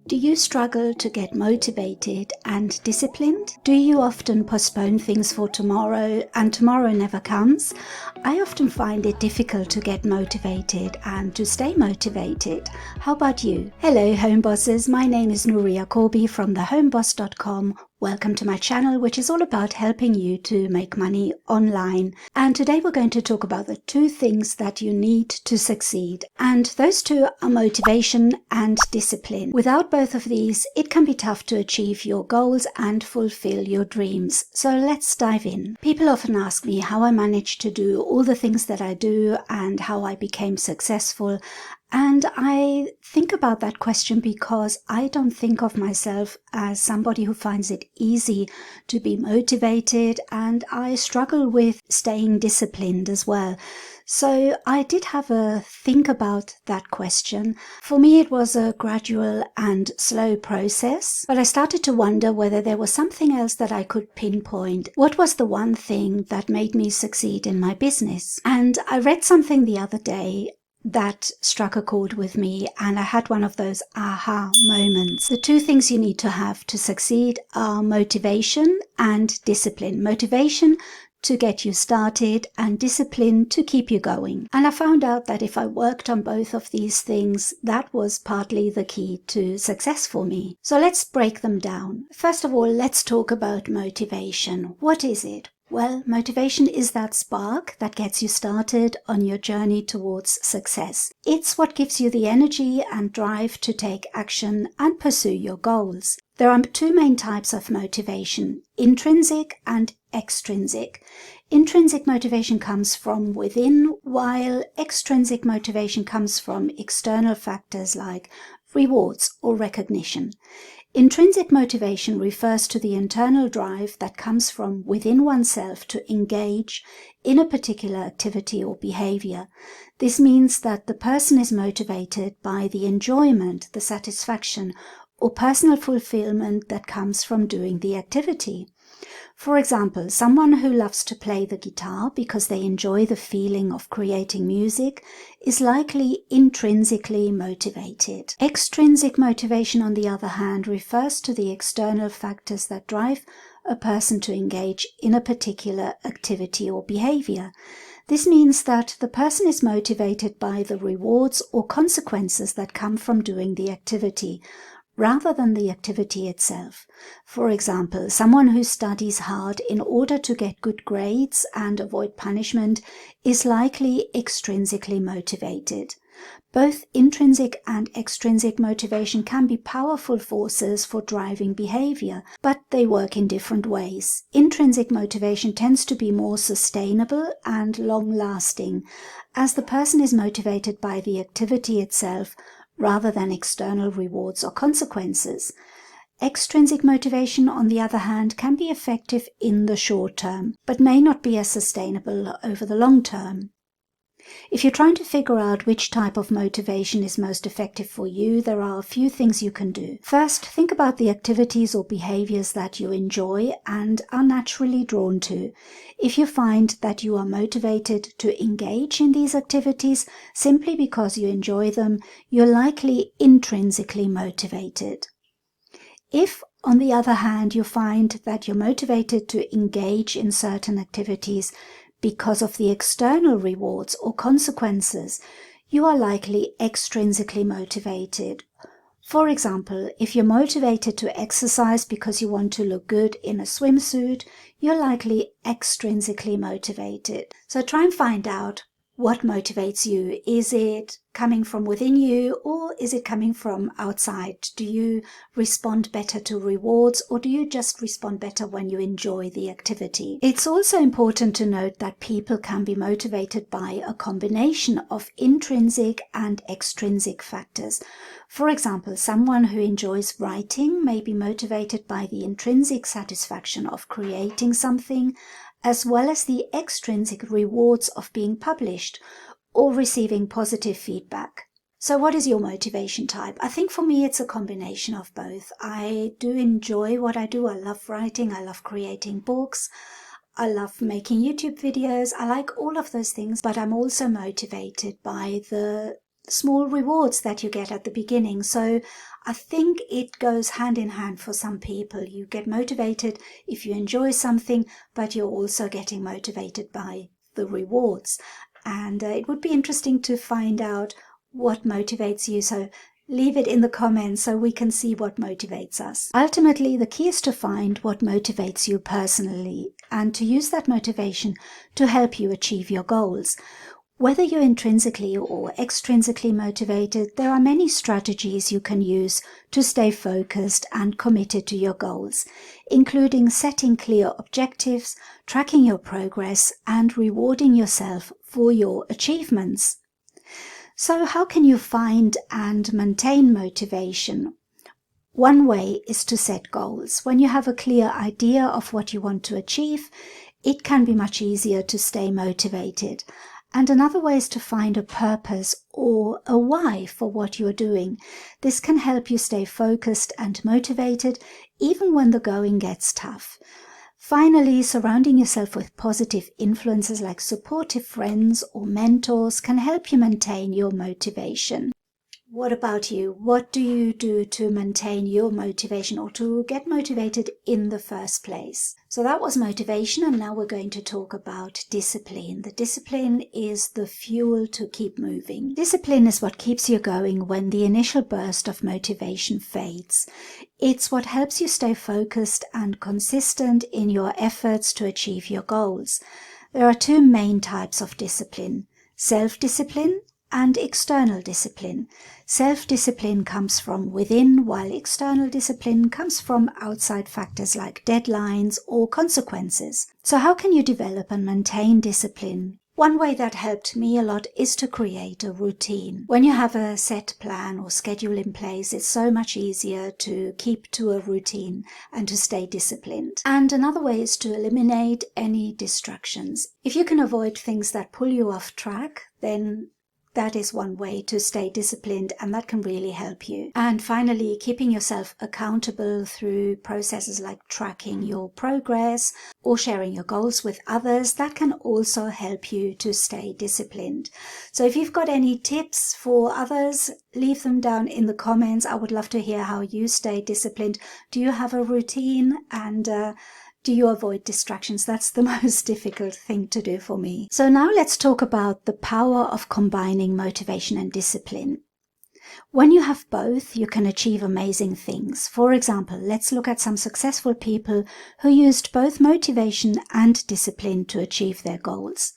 Do you struggle to get motivated and disciplined? Do you often postpone things for tomorrow and tomorrow never comes? I often find it difficult to get motivated and to stay motivated. How about you? Hello home bosses, my name is Nuria Corby from thehomeboss.com. Welcome to my channel, which is all about helping you to make money online. And today we're going to talk about the two things that you need to succeed. And those two are motivation and discipline. Without both of these, it can be tough to achieve your goals and fulfill your dreams. So let's dive in. People often ask me how I managed to do all the things that I do and how I became successful. And I think about that question because I don't think of myself as somebody who finds it easy to be motivated, and I struggle with staying disciplined as well. So I did have a think about that question. For me, it was a gradual and slow process, but I started to wonder whether there was something else that I could pinpoint. What was the one thing that made me succeed in my business? And I read something the other day that struck a chord with me, and I had one of those aha moments. The two things you need to have to succeed are motivation and discipline. Motivation to get you started and discipline to keep you going. And I found out that if I worked on both of these things, that was partly the key to success for me. So let's break them down. First of all, let's talk about motivation. What is it? Well, motivation is that spark that gets you started on your journey towards success. It's what gives you the energy and drive to take action and pursue your goals. There are two main types of motivation: intrinsic and extrinsic. Intrinsic motivation comes from within, while extrinsic motivation comes from external factors like rewards or recognition. Intrinsic motivation refers to the internal drive that comes from within oneself to engage in a particular activity or behavior. This means that the person is motivated by the enjoyment, the satisfaction, or personal fulfillment that comes from doing the activity. For example, someone who loves to play the guitar because they enjoy the feeling of creating music is likely intrinsically motivated. Extrinsic motivation, on the other hand, refers to the external factors that drive a person to engage in a particular activity or behavior. This means that the person is motivated by the rewards or consequences that come from doing the activity, rather than the activity itself. For example, someone who studies hard in order to get good grades and avoid punishment is likely extrinsically motivated. Both intrinsic and extrinsic motivation can be powerful forces for driving behavior, but they work in different ways. Intrinsic motivation tends to be more sustainable and long-lasting, as the person is motivated by the activity itself rather than external rewards or consequences. Extrinsic motivation, on the other hand, can be effective in the short term, but may not be as sustainable over the long term. If you're trying to figure out which type of motivation is most effective for you, there are a few things you can do. First, think about the activities or behaviors that you enjoy and are naturally drawn to. If you find that you are motivated to engage in these activities simply because you enjoy them, you're likely intrinsically motivated. If, on the other hand, you find that you're motivated to engage in certain activities because of the external rewards or consequences, you are likely extrinsically motivated. For example, if you're motivated to exercise because you want to look good in a swimsuit, you're likely extrinsically motivated. So try and find out what motivates you. Is it coming from within you, or is it coming from outside? Do you respond better to rewards, or do you just respond better when you enjoy the activity? It's also important to note that people can be motivated by a combination of intrinsic and extrinsic factors. For example, someone who enjoys writing may be motivated by the intrinsic satisfaction of creating something, as well as the extrinsic rewards of being published or receiving positive feedback. So what is your motivation type? I think for me it's a combination of both. I do enjoy what I do. I love writing, I love creating books, I love making YouTube videos, I like all of those things, but I'm also motivated by the small rewards that you get at the beginning. So I think it goes hand in hand for some people. You get motivated if you enjoy something, but you're also getting motivated by the rewards. And it would be interesting to find out what motivates you. So leave it in the comments so we can see what motivates us. Ultimately, the key is to find what motivates you personally and to use that motivation to help you achieve your goals. Whether you're intrinsically or extrinsically motivated, there are many strategies you can use to stay focused and committed to your goals, including setting clear objectives, tracking your progress, and rewarding yourself for your achievements. So how can you find and maintain motivation? One way is to set goals. When you have a clear idea of what you want to achieve, it can be much easier to stay motivated. And another way is to find a purpose or a why for what you're doing. This can help you stay focused and motivated even when the going gets tough. Finally, surrounding yourself with positive influences like supportive friends or mentors can help you maintain your motivation. What about you? What do you do to maintain your motivation or to get motivated in the first place? So that was motivation, and now we're going to talk about discipline. The discipline is the fuel to keep moving. Discipline is what keeps you going when the initial burst of motivation fades. It's what helps you stay focused and consistent in your efforts to achieve your goals. There are two main types of discipline: self-discipline and external discipline. Self-discipline comes from within, while external discipline comes from outside factors like deadlines or consequences. So how can you develop and maintain discipline? One way that helped me a lot is to create a routine. When you have a set plan or schedule in place, it's so much easier to keep to a routine and to stay disciplined. And another way is to eliminate any distractions. If you can avoid things that pull you off track, then that is one way to stay disciplined, and that can really help you. And finally, keeping yourself accountable through processes like tracking your progress or sharing your goals with others, that can also help you to stay disciplined. So if you've got any tips for others, leave them down in the comments. I would love to hear how you stay disciplined. Do you have a routine, and do you avoid distractions? That's the most difficult thing to do for me. So now let's talk about the power of combining motivation and discipline. When you have both, you can achieve amazing things. For example, let's look at some successful people who used both motivation and discipline to achieve their goals.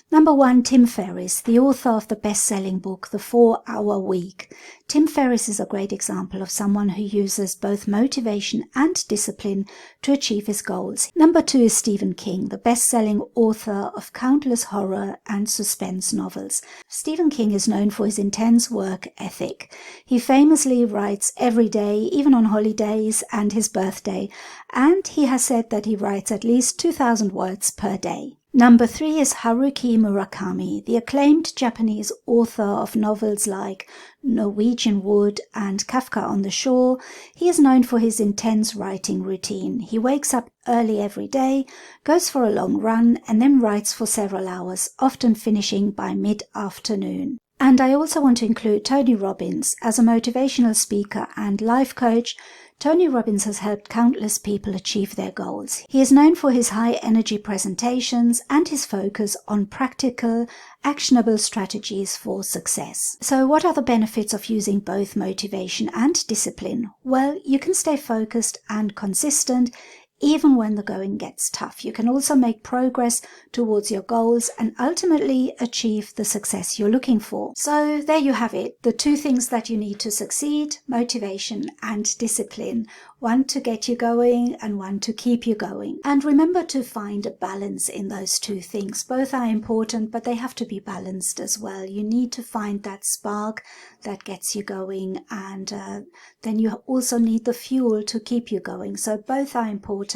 Number 1, Tim Ferriss, the author of the best-selling book, The 4-Hour Week. Tim Ferriss is a great example of someone who uses both motivation and discipline to achieve his goals. Number 2 is Stephen King, the best-selling author of countless horror and suspense novels. Stephen King is known for his intense work ethic. He famously writes every day, even on holidays and his birthday, and he has said that he writes at least 2,000 words per day. Number 3 is Haruki Murakami, the acclaimed Japanese author of novels like Norwegian Wood and Kafka on the Shore. He is known for his intense writing routine. He wakes up early every day, goes for a long run, and then writes for several hours, often finishing by mid-afternoon. And I also want to include Tony Robbins. As a motivational speaker and life coach, Tony Robbins has helped countless people achieve their goals. He is known for his high-energy presentations and his focus on practical, actionable strategies for success. So what are the benefits of using both motivation and discipline? Well, you can stay focused and consistent even when the going gets tough. You can also make progress towards your goals and ultimately achieve the success you're looking for. So there you have it, the two things that you need to succeed: motivation and discipline. One to get you going and one to keep you going. And remember to find a balance in those two things. Both are important, but they have to be balanced as well. You need to find that spark that gets you going, and then you also need the fuel to keep you going. So both are important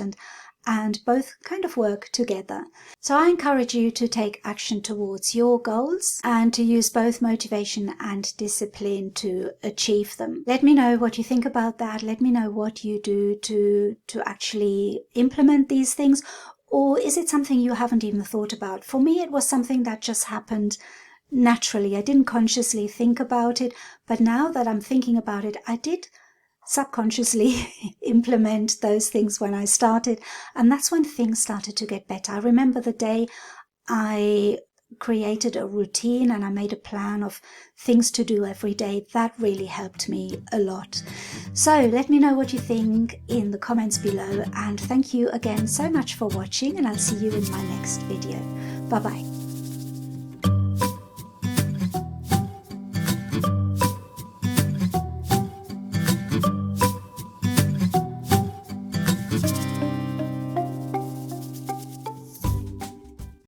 and both kind of work together. So I encourage you to take action towards your goals and to use both motivation and discipline to achieve them. Let me know what you think about that. Let me know what you do to actually implement these things. Or is it something you haven't even thought about? For me, it was something that just happened naturally. I didn't consciously think about it, but now that I'm thinking about it, I did subconsciously implement those things when I started, and that's when things started to get better. I remember the day I created a routine and I made a plan of things to do every day. That really helped me a lot. So let me know what you think in the comments below, and thank you again so much for watching, and I'll see you in my next video. Bye bye.